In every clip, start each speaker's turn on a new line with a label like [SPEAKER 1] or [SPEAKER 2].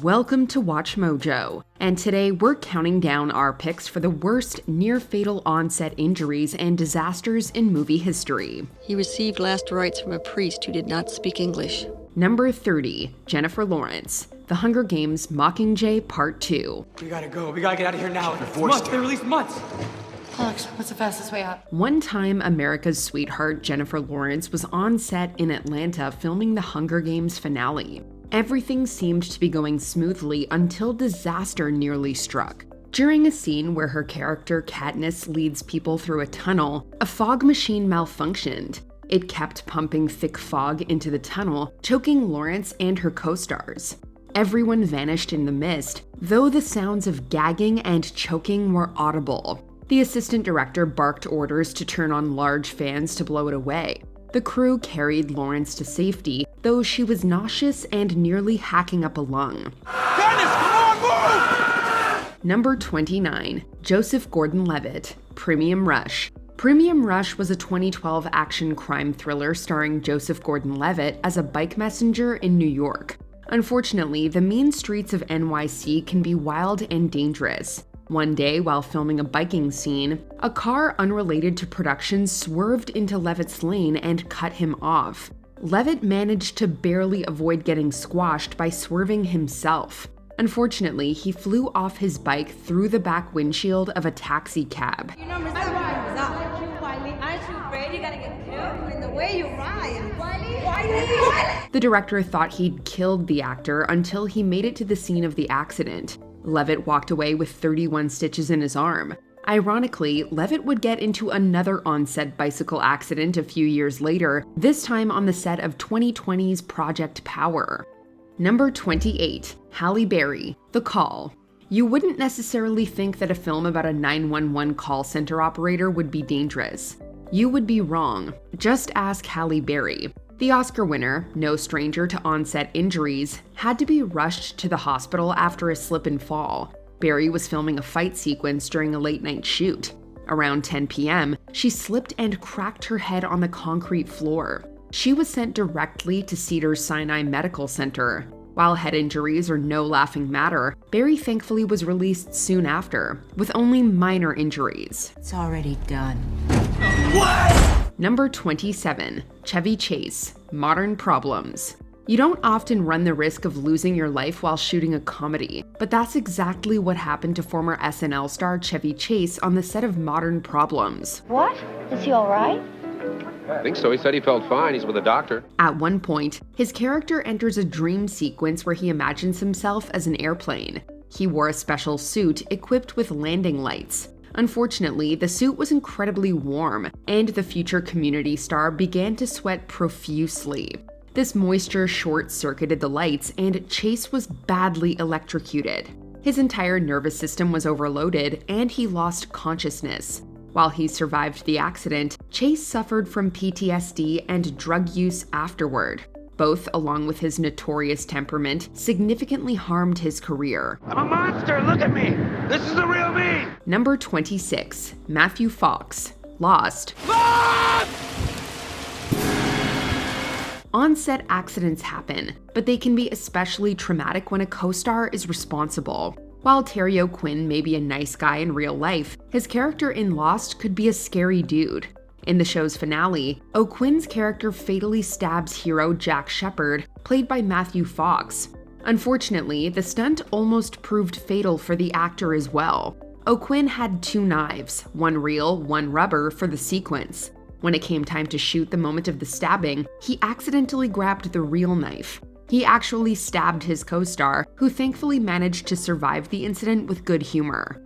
[SPEAKER 1] Welcome to Watch Mojo, and today we're counting down our picks for the worst near-fatal onset injuries and disasters in movie history.
[SPEAKER 2] He received last rites from a priest who did not speak English.
[SPEAKER 1] Number 30, Jennifer Lawrence, The Hunger Games Mockingjay Part 2.
[SPEAKER 3] We gotta go. We gotta get out of here now. They released months.
[SPEAKER 4] Alex, what's the fastest way out?
[SPEAKER 1] One time, America's sweetheart Jennifer Lawrence was on set in Atlanta filming the Hunger Games finale. Everything seemed to be going smoothly until disaster nearly struck. During a scene where her character Katniss leads people through a tunnel, a fog machine malfunctioned. It kept pumping thick fog into the tunnel, choking Lawrence and her co-stars. Everyone vanished in the mist, though the sounds of gagging and choking were audible. The assistant director barked orders to turn on large fans to blow it away. The crew carried Lawrence to safety, though she was nauseous and nearly hacking up a lung.
[SPEAKER 3] Dennis, come on, move!
[SPEAKER 1] Number 29, Joseph Gordon-Levitt, Premium Rush. Premium Rush was a 2012 action crime thriller starring Joseph Gordon-Levitt as a bike messenger in New York. Unfortunately, the mean streets of NYC can be wild and dangerous. One day, while filming a biking scene, a car unrelated to production swerved into Levitt's lane and cut him off. Levitt managed to barely avoid getting squashed by swerving himself. Unfortunately, he flew off his bike through the back windshield of a taxi cab.
[SPEAKER 5] Aren't you afraid you're gonna get killed in the way you ride? Wiley!
[SPEAKER 1] The director thought he'd killed the actor until he made it to the scene of the accident. Levitt walked away with 31 stitches in his arm. Ironically, Levitt would get into another on-set bicycle accident a few years later, this time on the set of 2020's Project Power. Number 28, Halle Berry, The Call. You wouldn't necessarily think that a film about a 911 call center operator would be dangerous. You would be wrong. Just ask Halle Berry. The Oscar winner, no stranger to onset injuries, had to be rushed to the hospital after a slip and fall. Berry was filming a fight sequence during a late-night shoot. Around 10 p.m., she slipped and cracked her head on the concrete floor. She was sent directly to Cedars-Sinai Medical Center. While head injuries are no laughing matter, Berry thankfully was released soon after, with only minor injuries.
[SPEAKER 4] It's already done.
[SPEAKER 3] What?
[SPEAKER 1] Number 27, Chevy Chase, Modern Problems. You don't often run the risk of losing your life while shooting a comedy, but that's exactly what happened to former SNL star Chevy Chase on the set of Modern Problems.
[SPEAKER 6] What? Is he all right?
[SPEAKER 7] I think so. He said he felt fine. He's with a doctor.
[SPEAKER 1] At one point, his character enters a dream sequence where he imagines himself as an airplane. He wore a special suit equipped with landing lights. Unfortunately, the suit was incredibly warm, and the future Community star began to sweat profusely. This moisture short-circuited the lights, and Chase was badly electrocuted. His entire nervous system was overloaded, and he lost consciousness. While he survived the accident, Chase suffered from PTSD and drug use afterward. Both, along with his notorious temperament, significantly harmed his career.
[SPEAKER 3] I'm a monster. Look at me. This is the real me.
[SPEAKER 1] Number 26, Matthew Fox, Lost. On-set accidents happen, but they can be especially traumatic when a co-star is responsible. While Terry O'Quinn may be a nice guy in real life, his character in Lost could be a scary dude. In the show's finale, O'Quinn's character fatally stabs hero Jack Shephard, played by Matthew Fox. Unfortunately, the stunt almost proved fatal for the actor as well. O'Quinn had 2 knives, one real, one rubber, for the sequence. When it came time to shoot the moment of the stabbing, he accidentally grabbed the real knife. He actually stabbed his co-star, who thankfully managed to survive the incident with good humor.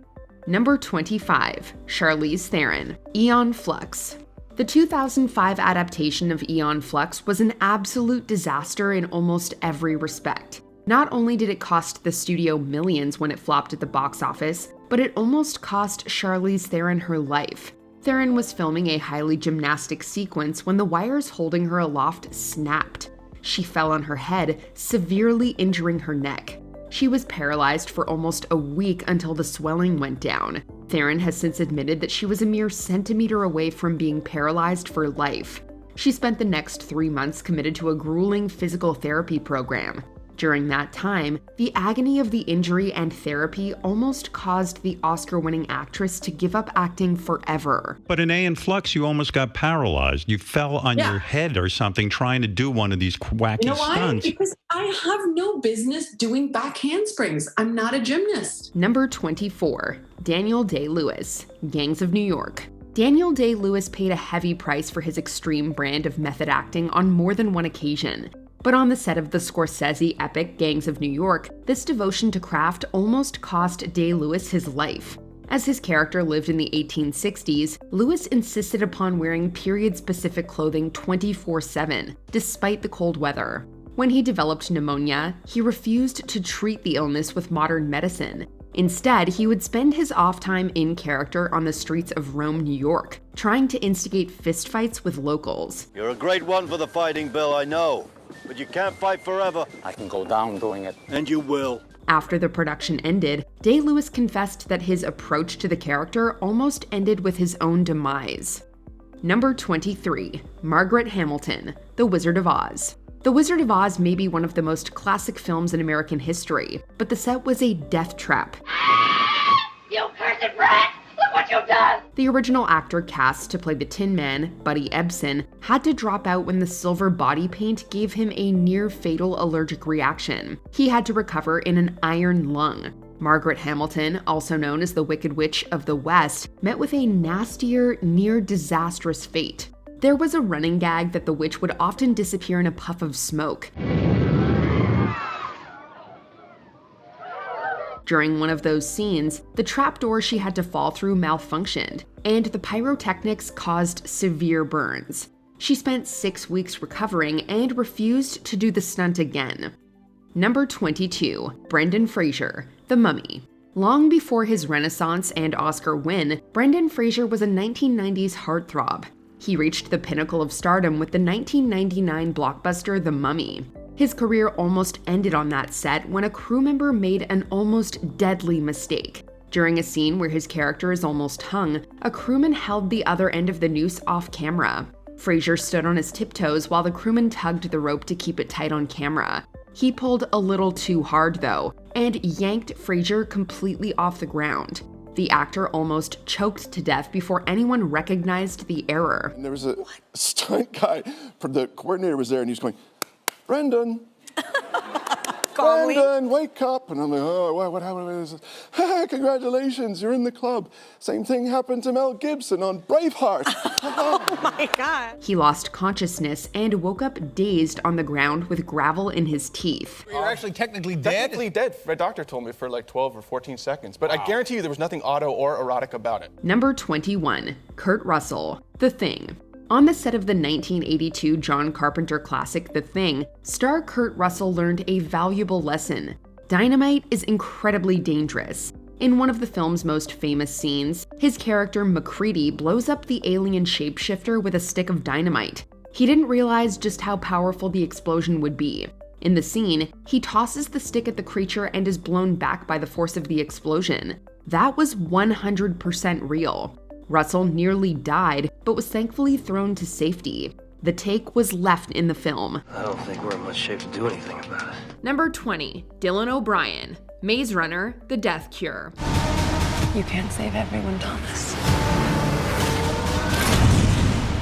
[SPEAKER 1] Number 25, Charlize Theron, Aeon Flux. The 2005 adaptation of Aeon Flux was an absolute disaster in almost every respect. Not only did it cost the studio millions when it flopped at the box office, but it almost cost Charlize Theron her life. Theron was filming a highly gymnastic sequence when the wires holding her aloft snapped. She fell on her head, severely injuring her neck. She was paralyzed for almost a week until the swelling went down. Theron has since admitted that she was a mere centimeter away from being paralyzed for life. She spent the next 3 months committed to a grueling physical therapy program. During that time, the agony of the injury and therapy almost caused the Oscar-winning actress to give up acting forever.
[SPEAKER 6] But in A in Flux, you almost got paralyzed. You fell on your head or something trying to do one of these wacky stunts.
[SPEAKER 8] Because I have no business doing back handsprings. I'm not a gymnast.
[SPEAKER 1] Number 24, Daniel Day-Lewis, Gangs of New York. Daniel Day-Lewis paid a heavy price for his extreme brand of method acting on more than one occasion. But on the set of the Scorsese epic Gangs of New York, this devotion to craft almost cost Day-Lewis his life. As his character lived in the 1860s, Lewis insisted upon wearing period-specific clothing 24/7, despite the cold weather. When he developed pneumonia, he refused to treat the illness with modern medicine. Instead, he would spend his off time in character on the streets of Rome, New York, trying to instigate fistfights with locals.
[SPEAKER 9] You're a great one for the fighting, Bill, I know. But you can't fight forever.
[SPEAKER 10] I can go down doing it.
[SPEAKER 9] And you will.
[SPEAKER 1] After the production ended, Day-Lewis confessed that his approach to the character almost ended with his own demise. Number 23, Margaret Hamilton, The Wizard of Oz. The Wizard of Oz may be one of the most classic films in American history, but the set was a death trap.
[SPEAKER 5] You cursed brat! Look what you've done!
[SPEAKER 1] The original actor cast to play the Tin Man, Buddy Ebsen, had to drop out when the silver body paint gave him a near-fatal allergic reaction. He had to recover in an iron lung. Margaret Hamilton, also known as the Wicked Witch of the West, met with a nastier, near-disastrous fate. There was a running gag that the witch would often disappear in a puff of smoke. During one of those scenes, the trapdoor she had to fall through malfunctioned, and the pyrotechnics caused severe burns. She spent 6 weeks recovering and refused to do the stunt again. Number 22, Brendan Fraser, The Mummy. Long before his Renaissance and Oscar win, Brendan Fraser was a 1990s heartthrob. He reached the pinnacle of stardom with the 1999 blockbuster The Mummy. His career almost ended on that set when a crew member made an almost deadly mistake. During a scene where his character is almost hung, a crewman held the other end of the noose off camera. Fraser stood on his tiptoes while the crewman tugged the rope to keep it tight on camera. He pulled a little too hard though, and yanked Fraser completely off the ground. The actor almost choked to death before anyone recognized the error.
[SPEAKER 11] And there was a stunt guy, the coordinator was there, and he was going, Brendan, Brendan, wake up. And I'm like, oh, what happened? Congratulations, you're in the club. Same thing happened to Mel Gibson on Braveheart.
[SPEAKER 5] Oh my God.
[SPEAKER 1] He lost consciousness and woke up dazed on the ground with gravel in his teeth.
[SPEAKER 12] You're actually technically dead?
[SPEAKER 13] Technically dead. My doctor told me for like 12 or 14 seconds. But I guarantee you there was nothing auto or erotic about it.
[SPEAKER 1] Number 21, Kurt Russell, The Thing. On the set of the 1982 John Carpenter classic The Thing, star Kurt Russell learned a valuable lesson. Dynamite is incredibly dangerous. In one of the film's most famous scenes, his character MacReady blows up the alien shapeshifter with a stick of dynamite. He didn't realize just how powerful the explosion would be. In the scene, he tosses the stick at the creature and is blown back by the force of the explosion. That was 100% real. Russell nearly died, but was thankfully thrown to safety. The take was left in the film.
[SPEAKER 9] I don't think we're in much shape to do anything about it.
[SPEAKER 1] Number 20, Dylan O'Brien, Maze Runner, The Death Cure.
[SPEAKER 2] You can't save everyone, Thomas.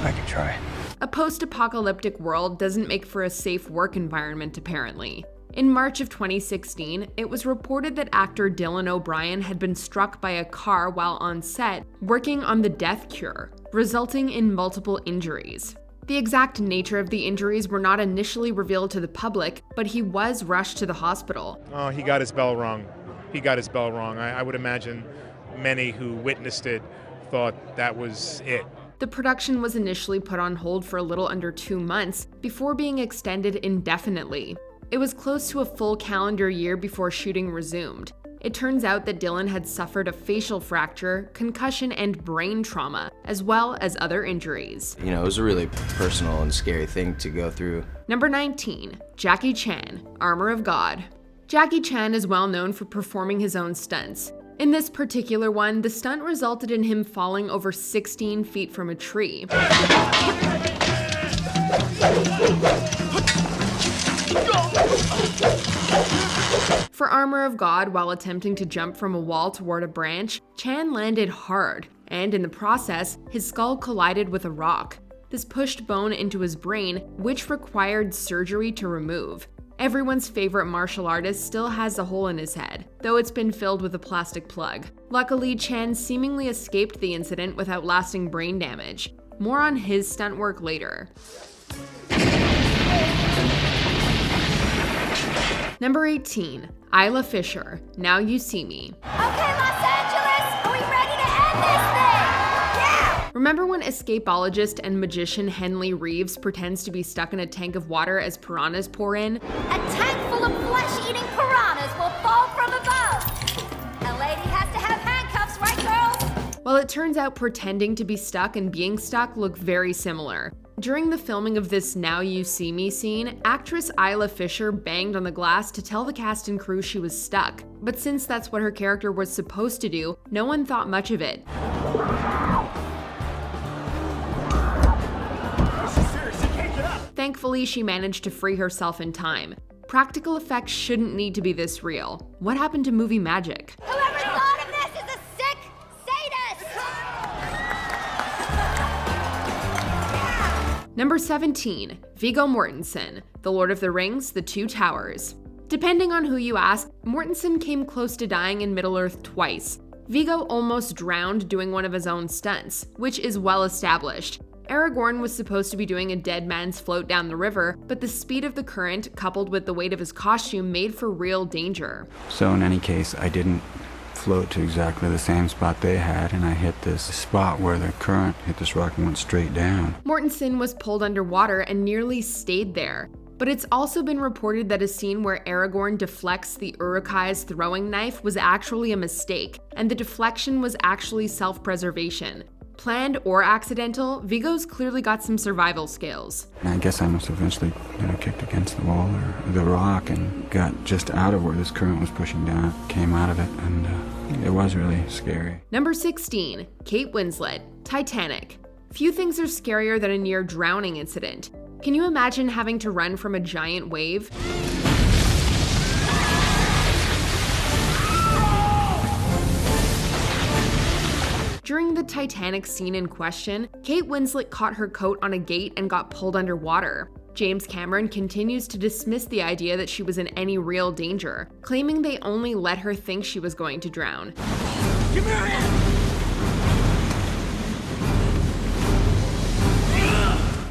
[SPEAKER 10] I can try.
[SPEAKER 1] A post-apocalyptic world doesn't make for a safe work environment, apparently. In March of 2016, it was reported that actor Dylan O'Brien had been struck by a car while on set, working on The Death Cure, resulting in multiple injuries. The exact nature of the injuries were not initially revealed to the public, but he was rushed to the hospital.
[SPEAKER 14] Oh, he got his bell rung. I would imagine many who witnessed it thought that was it.
[SPEAKER 1] The production was initially put on hold for a little under 2 months before being extended indefinitely. It was close to a full calendar year before shooting resumed. It turns out that Dylan had suffered a facial fracture, concussion, and brain trauma, as well as other injuries.
[SPEAKER 15] You know, it was a really personal and scary thing to go through.
[SPEAKER 1] Number 19, Jackie Chan, Armor of God. Jackie Chan is well known for performing his own stunts. In this particular one, the stunt resulted in him falling over 16 feet from a tree. armor of God while attempting to jump from a wall toward a branch, Chan landed hard, and in the process, his skull collided with a rock. This pushed bone into his brain, which required surgery to remove. Everyone's favorite martial artist still has a hole in his head, though it's been filled with a plastic plug. Luckily, Chan seemingly escaped the incident without lasting brain damage. More on his stunt work later. Number 18, Isla Fisher, Now You See Me.
[SPEAKER 5] Okay, Los Angeles, are we ready to end this thing? Yeah!
[SPEAKER 1] Remember when escapologist and magician Henley Reeves pretends to be stuck in a tank of water as piranhas pour in?
[SPEAKER 5] A tank full of flesh-eating piranhas will fall from above. A lady has to have handcuffs, right, girls?
[SPEAKER 1] Well, it turns out pretending to be stuck and being stuck look very similar. During the filming of this Now You See Me scene, actress Isla Fisher banged on the glass to tell the cast and crew she was stuck. But since that's what her character was supposed to do, no one thought much of it. Thankfully, she managed to free herself in time. Practical effects shouldn't need to be this real. What happened to movie magic?
[SPEAKER 5] Whoever thought of this is a sick sadist!
[SPEAKER 1] Number 17, Viggo Mortensen, The Lord of the Rings, The Two Towers. Depending on who you ask, Mortensen came close to dying in Middle-earth twice. Viggo almost drowned doing one of his own stunts, which is well established. Aragorn was supposed to be doing a dead man's float down the river, but the speed of the current, coupled with the weight of his costume, made for real danger.
[SPEAKER 12] So in any case, I didn't float to exactly the same spot they had, and I hit this spot where the current hit this rock and went straight down.
[SPEAKER 1] Mortensen was pulled underwater and nearly stayed there. But it's also been reported that a scene where Aragorn deflects the Uruk-hai's throwing knife was actually a mistake, and the deflection was actually self-preservation. Planned or accidental, Viggo's clearly got some survival skills.
[SPEAKER 12] And I guess I must have eventually, kicked against the wall or the rock and got just out of where this current was pushing down, came out of it, and it was really scary.
[SPEAKER 1] Number 16, Kate Winslet, Titanic. Few things are scarier than a near drowning incident. Can you imagine having to run from a giant wave? During the Titanic scene in question, Kate Winslet caught her coat on a gate and got pulled underwater. James Cameron continues to dismiss the idea that she was in any real danger, claiming they only let her think she was going to drown.
[SPEAKER 3] Give me your hand!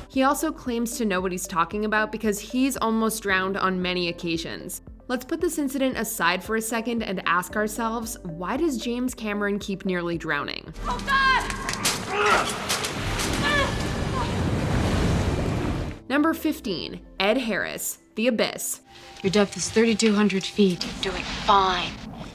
[SPEAKER 1] He also claims to know what he's talking about because he's almost drowned on many occasions. Let's put this incident aside for a second and ask ourselves, why does James Cameron keep nearly drowning?
[SPEAKER 5] Oh God!
[SPEAKER 1] Number 15, Ed Harris, The Abyss.
[SPEAKER 4] Your depth is 3,200 feet. You're doing fine.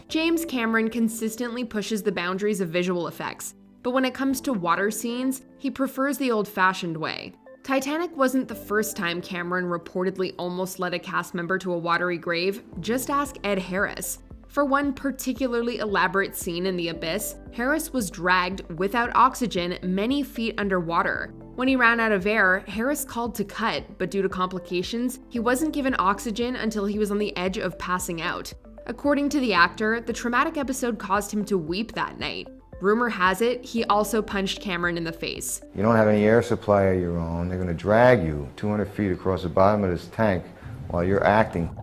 [SPEAKER 1] James Cameron consistently pushes the boundaries of visual effects, but when it comes to water scenes, he prefers the old-fashioned way. Titanic wasn't the first time Cameron reportedly almost led a cast member to a watery grave. Just ask Ed Harris. For one particularly elaborate scene in The Abyss, Harris was dragged without oxygen many feet underwater. When he ran out of air, Harris called to cut, but due to complications, he wasn't given oxygen until he was on the edge of passing out. According to the actor, the traumatic episode caused him to weep that night. Rumor has it, he also punched Cameron in the face.
[SPEAKER 16] You don't have any air supply of your own. They're going to drag you 200 feet across the bottom of this tank while you're acting.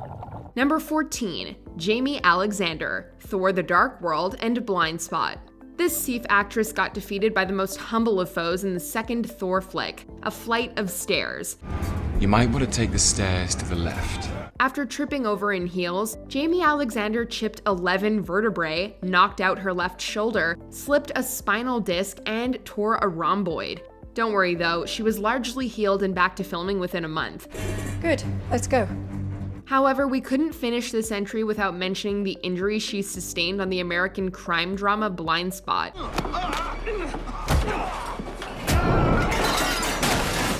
[SPEAKER 1] Number 14, Jamie Alexander, Thor: The Dark World and Blind Spot. This Sif actress got defeated by the most humble of foes in the second Thor flick, a flight of stairs.
[SPEAKER 17] You might want to take the stairs to the left.
[SPEAKER 1] After tripping over in heels, Jamie Alexander chipped 11 vertebrae, knocked out her left shoulder, slipped a spinal disc, and tore a rhomboid. Don't worry though, she was largely healed and back to filming within a month.
[SPEAKER 2] Good, let's go.
[SPEAKER 1] However, we couldn't finish this entry without mentioning the injury she sustained on the American crime drama Blind Spot.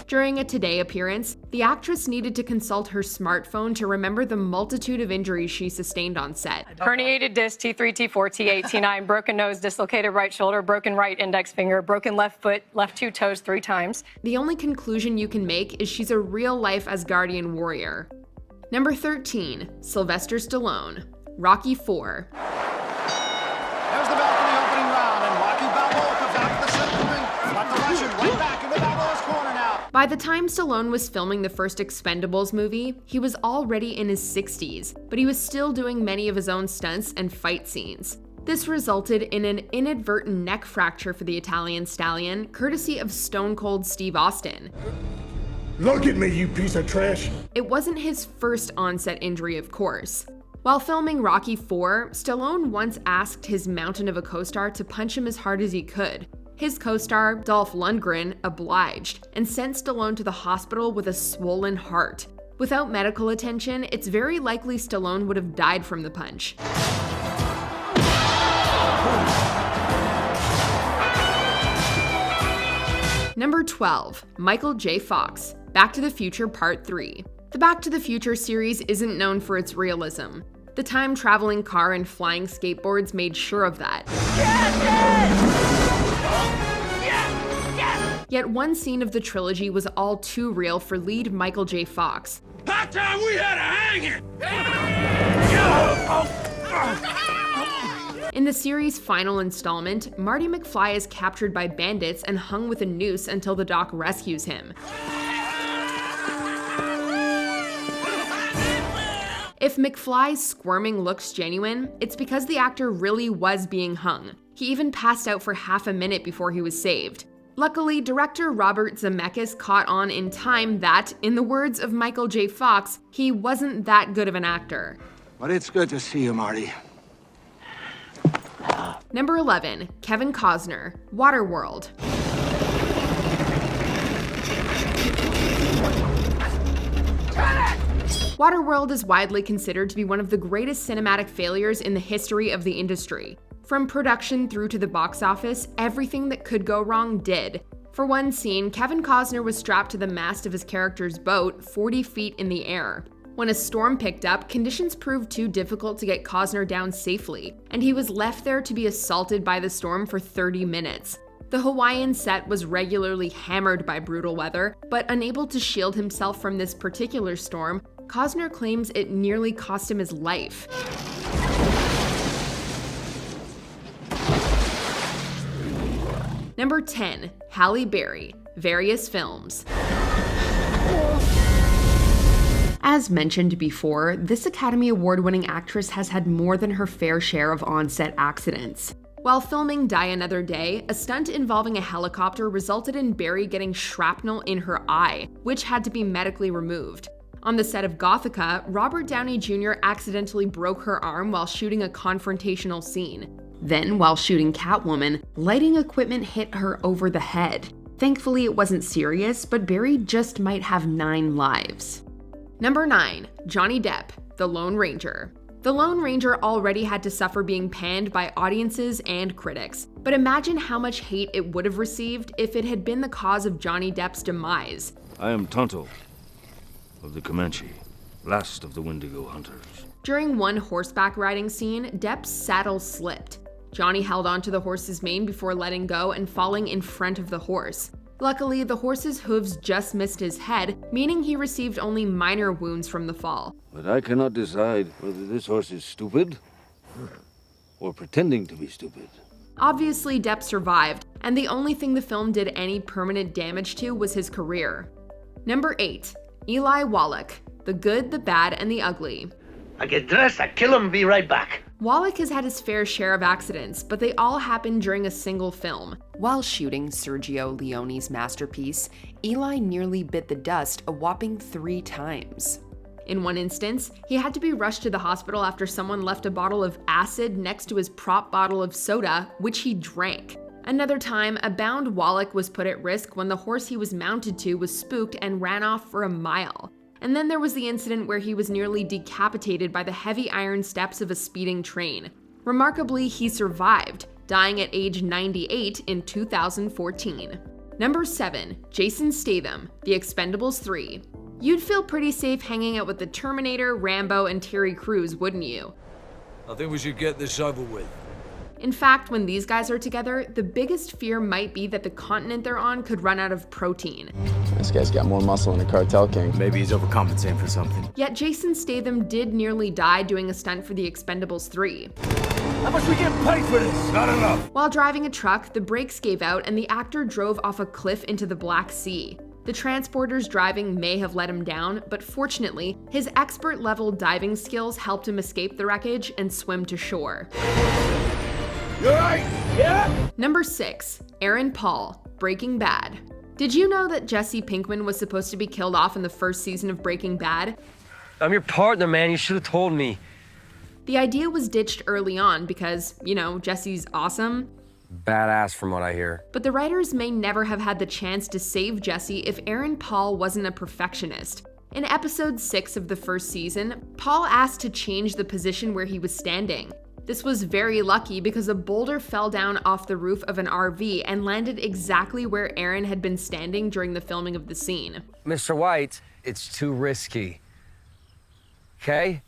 [SPEAKER 1] During a Today appearance, the actress needed to consult her smartphone to remember the multitude of injuries she sustained on set.
[SPEAKER 18] Herniated disc, T3, T4, T8, T9, broken nose, dislocated right shoulder, broken right index finger, broken left foot, left 2 toes 3 times.
[SPEAKER 1] The only conclusion you can make is she's a real-life Asgardian warrior. Number 13, Sylvester Stallone, Rocky IV.
[SPEAKER 19] There's the bell for the opening round, and Rocky Balboa comes out to the center of the ring. Got the Russian right back into Balboa's corner now.
[SPEAKER 1] By the time Stallone was filming the first Expendables movie, he was already in his 60s, but he was still doing many of his own stunts and fight scenes. This resulted in an inadvertent neck fracture for the Italian stallion, courtesy of Stone Cold Steve Austin.
[SPEAKER 11] Look at me, you piece of trash.
[SPEAKER 1] It wasn't his first onset injury, of course. While filming Rocky IV, Stallone once asked his mountain of a co-star to punch him as hard as he could. His co-star, Dolph Lundgren, obliged and sent Stallone to the hospital with a swollen heart. Without medical attention, it's very likely Stallone would have died from the punch. Number 12, Michael J. Fox, Back to the Future Part 3. The Back to the Future series isn't known for its realism. The time-traveling car and flying skateboards made sure of that. Yet one scene of the trilogy was all too real for lead Michael J. Fox.
[SPEAKER 3] About time we had a hanging!
[SPEAKER 1] In the series' final installment, Marty McFly is captured by bandits and hung with a noose until the Doc rescues him. If McFly's squirming looks genuine, it's because the actor really was being hung. He even passed out for half a minute before he was saved. Luckily, director Robert Zemeckis caught on in time that, in the words of Michael J. Fox, he wasn't that good of an actor.
[SPEAKER 10] But it's good to see you, Marty.
[SPEAKER 1] Number 11, Kevin Costner, Waterworld. Waterworld is widely considered to be one of the greatest cinematic failures in the history of the industry. From production through to the box office, everything that could go wrong did. For one scene, Kevin Costner was strapped to the mast of his character's boat 40 feet in the air. When a storm picked up, conditions proved too difficult to get Costner down safely, and he was left there to be assaulted by the storm for 30 minutes. The Hawaiian set was regularly hammered by brutal weather, but unable to shield himself from this particular storm, Costner claims it nearly cost him his life. Number 10, Halle Berry, various films. As mentioned before, this Academy Award-winning actress has had more than her fair share of on-set accidents. While filming Die Another Day, a stunt involving a helicopter resulted in Berry getting shrapnel in her eye, which had to be medically removed. On the set of Gothika, Robert Downey Jr. accidentally broke her arm while shooting a confrontational scene. Then, while shooting Catwoman, lighting equipment hit her over the head. Thankfully, it wasn't serious, but Berry just might have 9 lives. Number 9, Johnny Depp, The Lone Ranger. The Lone Ranger already had to suffer being panned by audiences and critics, but imagine how much hate it would have received if it had been the cause of Johnny Depp's demise.
[SPEAKER 20] I am Tonto of the Comanche, last of the Wendigo hunters.
[SPEAKER 1] During one horseback riding scene, Depp's saddle slipped. Johnny held onto the horse's mane before letting go and falling in front of the horse. Luckily, the horse's hooves just missed his head, meaning he received only minor wounds from the fall.
[SPEAKER 20] But I cannot decide whether this horse is stupid or pretending to be stupid.
[SPEAKER 1] Obviously, Depp survived, and the only thing the film did any permanent damage to was his career. Number 8, Eli Wallach, The Good, the Bad, and the Ugly.
[SPEAKER 21] I get dressed, I kill him, be right back.
[SPEAKER 1] Wallach has had his fair share of accidents, but they all happened during a single film. While shooting Sergio Leone's masterpiece, Eli nearly bit the dust a whopping 3 times. In one instance, he had to be rushed to the hospital after someone left a bottle of acid next to his prop bottle of soda, which he drank. Another time, a bound Wallach was put at risk when the horse he was mounted to was spooked and ran off for a mile. And then there was the incident where he was nearly decapitated by the heavy iron steps of a speeding train. Remarkably, he survived, dying at age 98 in 2014. Number 7, Jason Statham, The Expendables 3. You'd feel pretty safe hanging out with the Terminator, Rambo, and Terry Crews, wouldn't you?
[SPEAKER 22] I think we should get this over with.
[SPEAKER 1] In fact, when these guys are together, the biggest fear might be that the continent they're on could run out of protein.
[SPEAKER 7] This guy's got more muscle than a cartel king.
[SPEAKER 22] Maybe he's overcompensating for something.
[SPEAKER 1] Yet Jason Statham did nearly die doing a stunt for The Expendables 3.
[SPEAKER 3] How much we get paid for this? Not enough.
[SPEAKER 1] While driving a truck, the brakes gave out and the actor drove off a cliff into the Black Sea. The transporter's driving may have let him down, but fortunately, his expert-level diving skills helped him escape the wreckage and swim to shore.
[SPEAKER 3] You alright? Yeah?
[SPEAKER 1] Number 6. Aaron Paul, Breaking Bad. Did you know that Jesse Pinkman was supposed to be killed off in the first season of Breaking Bad?
[SPEAKER 23] I'm your partner, man. You should have told me.
[SPEAKER 1] The idea was ditched early on because, Jesse's awesome.
[SPEAKER 23] Badass from what I hear.
[SPEAKER 1] But the writers may never have had the chance to save Jesse if Aaron Paul wasn't a perfectionist. In episode 6 of the first season, Paul asked to change the position where he was standing. This was very lucky because a boulder fell down off the roof of an RV and landed exactly where Aaron had been standing during the filming of the scene.
[SPEAKER 23] Mr. White, it's too risky. Okay?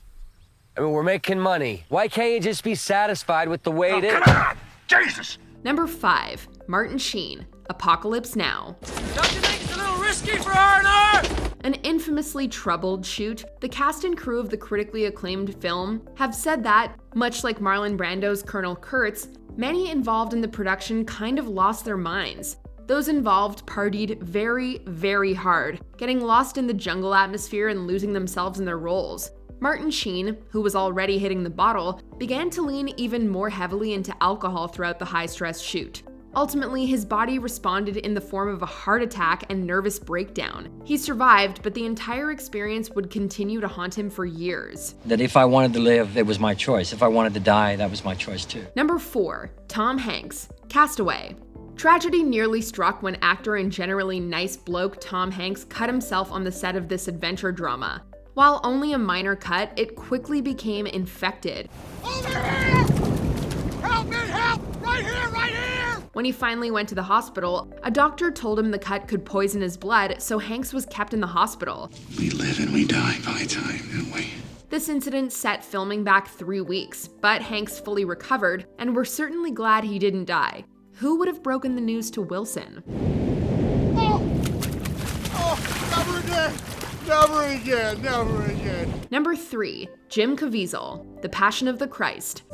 [SPEAKER 23] I mean, we're making money. Why can't you just be satisfied with the way it is?
[SPEAKER 3] Come on! Jesus!
[SPEAKER 1] Number 5. Martin Sheen, Apocalypse Now.
[SPEAKER 3] Don't you think it's a little risky for R&R?
[SPEAKER 1] An infamously troubled shoot, the cast and crew of the critically acclaimed film have said that, much like Marlon Brando's Colonel Kurtz, many involved in the production kind of lost their minds. Those involved partied very, very hard, getting lost in the jungle atmosphere and losing themselves in their roles. Martin Sheen, who was already hitting the bottle, began to lean even more heavily into alcohol throughout the high-stress shoot. Ultimately, his body responded in the form of a heart attack and nervous breakdown. He survived, but the entire experience would continue to haunt him for years.
[SPEAKER 24] That if I wanted to live, it was my choice. If I wanted to die, that was my choice too.
[SPEAKER 1] Number 4. Tom Hanks, Castaway. Tragedy nearly struck when actor and generally nice bloke Tom Hanks cut himself on the set of this adventure drama. While only a minor cut, it quickly became infected.
[SPEAKER 3] Over here! Help me, help! Right here, right here!
[SPEAKER 1] When he finally went to the hospital, a doctor told him the cut could poison his blood, so Hanks was kept in the hospital.
[SPEAKER 17] We live and we die by time, don't we?
[SPEAKER 1] This incident set filming back 3 weeks, but Hanks fully recovered, and we're certainly glad he didn't die. Who would have broken the news to Wilson?
[SPEAKER 3] Oh, never again! Never again, never again.
[SPEAKER 1] Number 3. Jim Caviezel, The Passion of the Christ.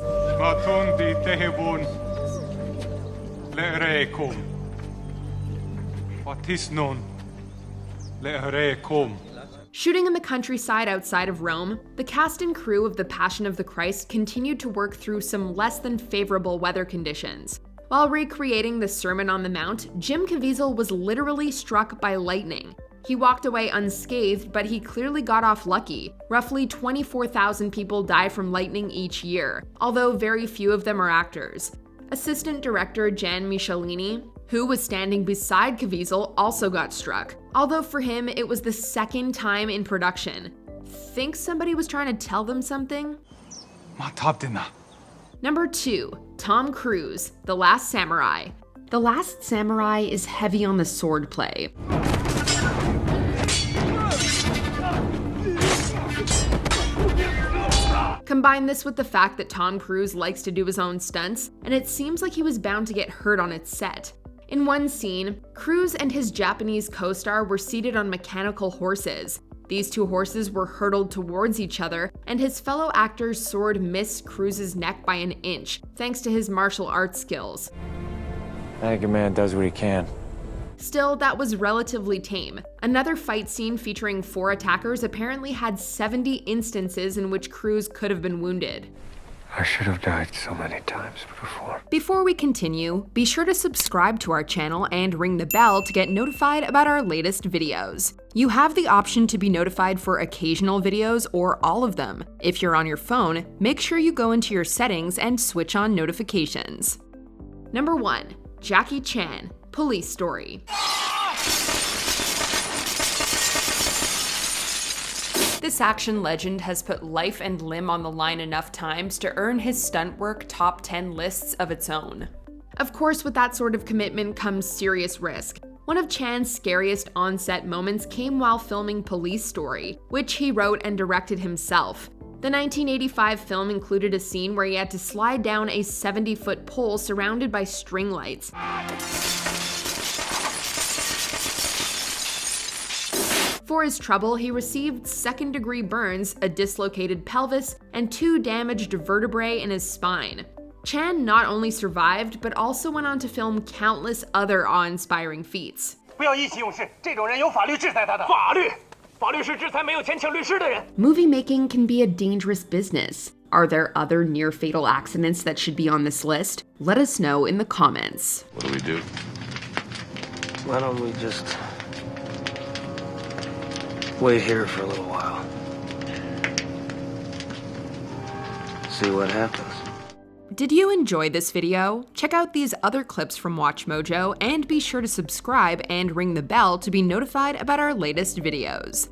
[SPEAKER 1] Shooting in the countryside outside of Rome, the cast and crew of The Passion of the Christ continued to work through some less than favorable weather conditions. While recreating the Sermon on the Mount, Jim Caviezel was literally struck by lightning. He walked away unscathed, but he clearly got off lucky. Roughly 24,000 people die from lightning each year, although very few of them are actors. Assistant director Jan Michelini, who was standing beside Caviezel, also got struck, although for him it was the second time in production. Think somebody was trying to tell them something? Number 2. Tom Cruise, The Last Samurai. The Last Samurai is heavy on the swordplay. Combine this with the fact that Tom Cruise likes to do his own stunts, and it seems like he was bound to get hurt on its set. In one scene, Cruise and his Japanese co-star were seated on mechanical horses. These two horses were hurtled towards each other, and his fellow actor's sword missed Cruise's neck by an inch, thanks to his martial arts skills.
[SPEAKER 7] I think a man does what he can.
[SPEAKER 1] Still, that was relatively tame. Another fight scene featuring 4 attackers apparently had 70 instances in which Cruise could have been wounded.
[SPEAKER 7] I should have died so many times before.
[SPEAKER 1] Before we continue, be sure to subscribe to our channel and ring the bell to get notified about our latest videos. You have the option to be notified for occasional videos or all of them. If you're on your phone, make sure you go into your settings and switch on notifications. Number 1. Jackie Chan, Police Story. This action legend has put life and limb on the line enough times to earn his stunt work top 10 lists of its own. Of course, with that sort of commitment comes serious risk. One of Chan's scariest on-set moments came while filming Police Story, which he wrote and directed himself. The 1985 film included a scene where he had to slide down a 70-foot pole surrounded by string lights. For his trouble, he received second-degree burns, a dislocated pelvis, and 2 damaged vertebrae in his spine. Chan not only survived, but also went on to film countless other awe-inspiring feats.
[SPEAKER 3] 不要意气用事，这种人有法律制裁他的。法律，法律是制裁没有钱请律师的人。
[SPEAKER 1] Movie making can be a dangerous business. Are there other near-fatal accidents that should be on this list? Let us know in the comments.
[SPEAKER 20] What do we do?
[SPEAKER 24] Why don't we just wait here for a little while? See what happens.
[SPEAKER 1] Did you enjoy this video? Check out these other clips from WatchMojo and be sure to subscribe and ring the bell to be notified about our latest videos.